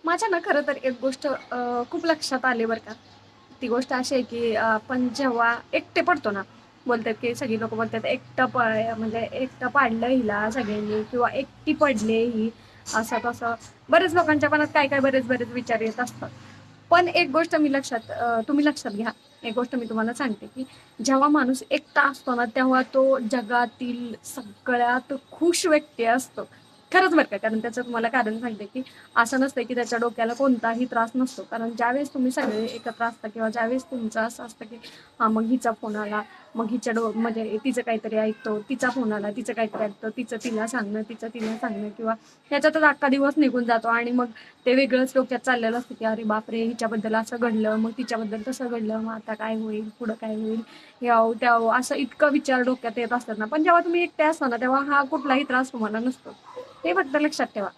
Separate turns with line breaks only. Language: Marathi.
माझ्या ना खरं तर एक गोष्ट खूप लक्षात आली बरं का. ती गोष्ट अशी आहे की आपण जेव्हा एकटे पडतो ना, बोलतात की सगळी लोकं बोलतात म्हणजे एकटं पाडलं हिला सगळ्यांनी किंवा एकटी पडले ही, असं तसं. बरेच लोकांच्या मनात काय-काय बरेच-बरेच विचार येत असतात. पण एक गोष्ट तुम्ही लक्षात घ्या. एक गोष्ट मी तुम्हाला सांगते की जेव्हा माणूस एकटा असतो ना, तेव्हा तो जगातील सगळ्यात खुश व्यक्ती असतो. खरंच बरं का. कारण त्याचं तुम्हाला कारण सांगते की असं नसतं की त्याच्या डोक्याला कोणताही त्रास नसतो. कारण ज्यावेळेस तुम्ही सगळे एकत्र असता किंवा ज्यावेळेस तुमचं असं असतं की हां, मग हिचा फोन आला, मग म्हणजे तिचं काहीतरी ऐकतो, तिचा फोन आला, तिचं काहीतरी ऐकतो, तिचं तिला सांगणं किंवा ह्याच्यातच अख्खा दिवस निघून जातो आणि मग ते वेगळंच डोक्यात चाललेलं असतं की अरे बापरे! हिच्याबद्दल असं घडलं, मग तिच्याबद्दल तसं घडलं, मग आता काय होईल, पुढं काय होईल, ह्याव त्याव असं इतकं विचार डोक्यात येत असतात ना. पण जेव्हा तुम्ही एकटे असता ना, तेव्हा हा कुठलाही त्रास तुम्हाला नसतो. हे फक्त लक्षात ठेवा.